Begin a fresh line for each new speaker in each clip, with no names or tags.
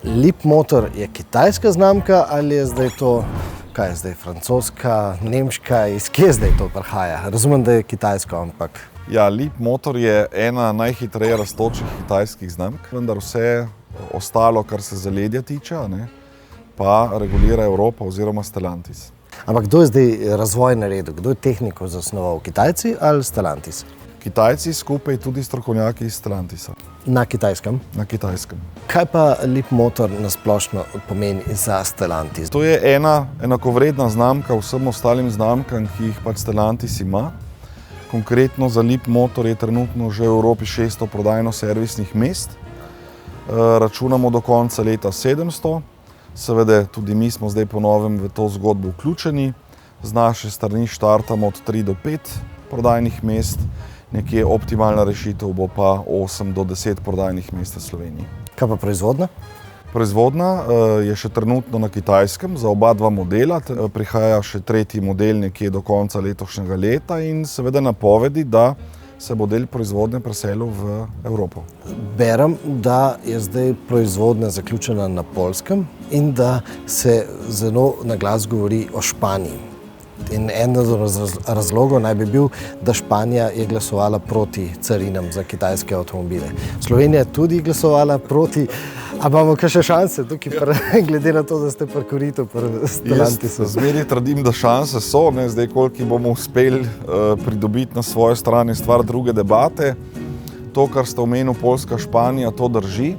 Leapmotor je kitajska znamka ali je zdaj to, kaj je zdaj, francoska, nemška, iz kje zdaj to prihaja? Razumem, da je kitajsko, ampak...
Ja, Leapmotor je ena najhitreje rastočih kitajskih znamk, vendar vse ostalo, kar se zaledja tiče, pa regulira Evropa oziroma Stellantis.
Ampak kdo je zdaj razvoj naredil? Kdo je tehniko zasnoval? Kitajci ali Stellantis?
Kitajci skupaj tudi strokovnjaki iz Stellantisa.
Na kitajskem?
Na kitajskem.
Kaj pa Leapmotor nasplošno pomeni za Stellantis?
To je ena enakovredna znamka vsem ostalim znamkam, ki jih pač Stellantis ima. Konkretno za Leapmotor je trenutno že v Evropi 600 prodajno-servisnih mest. Računamo do konca leta 700. Seveda tudi mi smo zdaj po novem v to zgodbo vključeni. Z naše strani štartamo od 3 do 5 prodajnih mest. Nekje optimalna rešitev bo pa 8 do 10 prodajnih mest v Sloveniji.
Kaj pa proizvodnja?
Proizvodnja je še trenutno na kitajskem za oba dva modela. Prihaja še tretji model nekje do konca letošnjega leta in seveda napovedi, da se bo del proizvodnje preselil v Evropo.
Berem, da je zdaj proizvodnja zaključena na Poljskem in da se zelo na glas govori o Španiji. In en od razlogov naj bi bil, da Španija je glasovala proti carinam za kitajske avtomobile. Slovenija je tudi glasovala proti, a imamo kakšne šanse tukaj, glede na to, da ste pri koritu, pri Stellantisu?
Jaz zmeraj trdim, da šanse so, zdaj koliko bomo uspeli pridobiti na svojo stran je stvar druge debate. To, kar ste omenil, Poljska, Španija, to drži.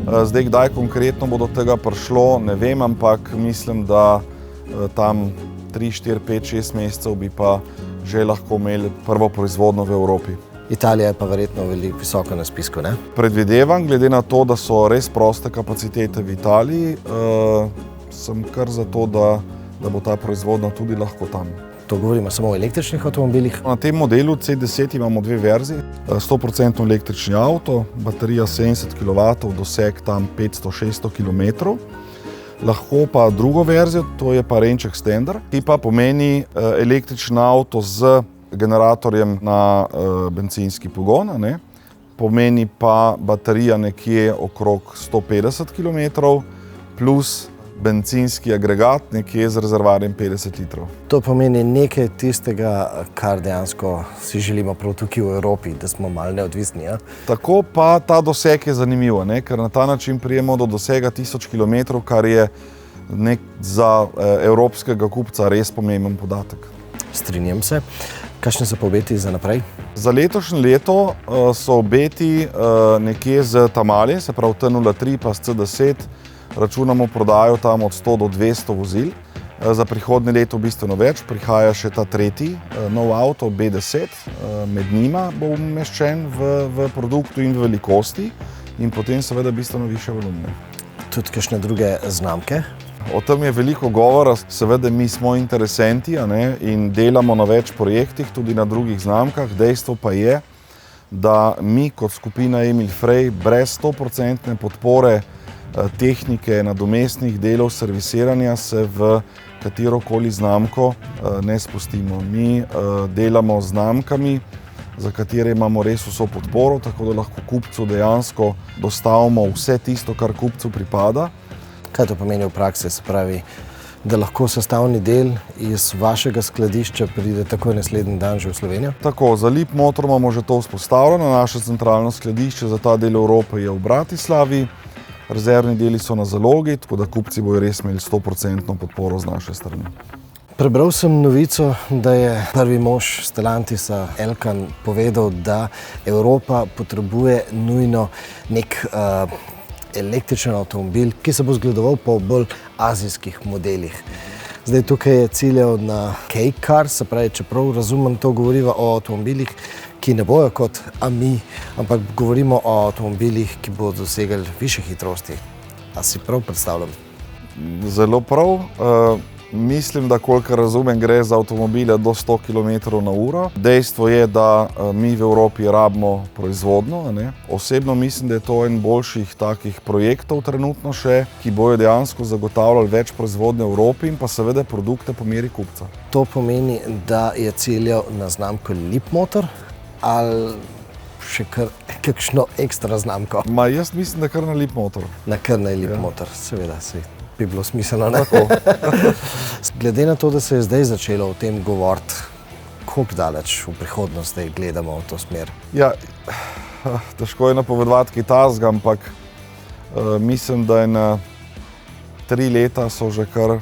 Zdaj, kdaj konkretno bo do tega prišlo, ne vem, ampak mislim, da tam 3, 4, 5, 6 mesecev bi pa že lahko imeli prvo proizvodnjo v Evropi.
Italija je pa verjetno veliko visoko na spisku, ne?
Predvidevam, glede na to, da so res proste kapacitete v Italiji, sem kar za to, da bo ta proizvodnja tudi lahko tam.
To govorimo samo o električnih avtomobilih?
Na tem modelu C10 imamo dve verziji. 100% električni avto, baterija 70 kW, doseg tam 500-600 km. Lahko pa drugo verzijo, to je pa range extender, ki pa pomeni električni avto z generatorjem na bencinski pogon, pomeni pa baterija nekje okrog 150 km plus bencinski agregat nekje z rezervoarjem 50 litrov.
To pomeni nekaj tistega, kar dejansko si želimo prav tukaj v Evropi, da smo malo neodvisni. Ja?
Tako pa ta doseg je zanimiv, ker na ta način prijemo do dosega 1000 km, kar je za evropskega kupca res pomemben podatek.
Strinjam se. Kakšni so pa obeti za naprej?
Za letošnje leto so obeti nekje z Tamali, se pravi T03 pa s C10, računamo prodajo tam od 100 do 200 vozil. Za prihodnje leto bistveno več, prihaja še ta tretji nov avto B10, med njima bo umeščen v produktu in v velikosti in potem seveda bistveno više volumne.
Tudi kakšne druge znamke?
O tem je veliko govora, seveda mi smo interesenti in delamo na več projektih, tudi na drugih znamkah. Dejstvo pa je, da mi kot skupina Emil Frey brez 100% podpore tehnike, nadomestnih delov, servisiranja se v katerokoli znamko ne spustimo. Mi delamo z znamkami, za katere imamo res vso podporo, tako da lahko kupcu dejansko dostavimo vse tisto, kar kupcu pripada.
Kaj to pomeni v praksi? Se pravi, da lahko sestavni del iz vašega skladišča pride takoj naslednji dan že v Slovenijo?
Tako, za Leapmotor imamo že to vzpostavljeno. Naše centralno skladišče za ta del Evrope je v Bratislavi. Rezervni deli so na zalogi, tako da kupci bojo res imeli 100% podporo z naše strani.
Prebral sem novico, da je prvi mož Stellantisa, Elkann, povedal, da Evropa potrebuje nujno nek električen avtomobil, ki se bo zgledoval po bolj azijskih modelih. Zdaj tukaj je ciljal na K-Car, se pravi, čeprav razumem, to govoriva o avtomobilih, ki ne bojo kot AMI, ampak govorimo o avtomobilih, ki bodo dosegali višje hitrosti. A si prav predstavljam?
Zelo prav. Mislim, da kolikor razumem, gre za avtomobile do 100 km/h. Dejstvo je, da mi v Evropi rabimo proizvodnjo. Osebno mislim, da je to en boljših takih projektov trenutno še, ki bojo dejansko zagotavljali več proizvodnje v Evropi in pa seveda produkte po meri kupca.
To pomeni, da je ciljal na znamko Leapmotor ali še kakšno ekstra znamko.
Jaz mislim, da kar na Leapmotor.
Na kar na Leapmotor, seveda, bi bilo smiselno. Glede na to, da se je zdaj začelo o tem govoriti, koliko daleč v prihodnost zdaj gledamo v to smer?
Ja, težko je napovedovati kaj takega, ampak mislim, da je na 3 leta so že kar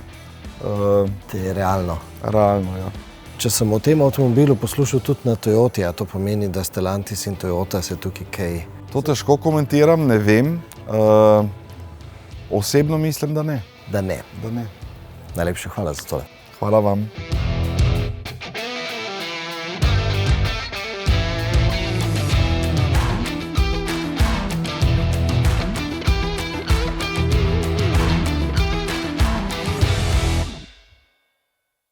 realno.
Realno, ja.
Če sem o tem avtomobilu poslušal tudi na Toyoti, a to pomeni, da Stellantis in Toyota se tukaj kaj...
To težko komentiram, ne vem. Osebno mislim, da ne.
Da ne.
Da ne.
Najlepša hvala za tole.
Hvala vam.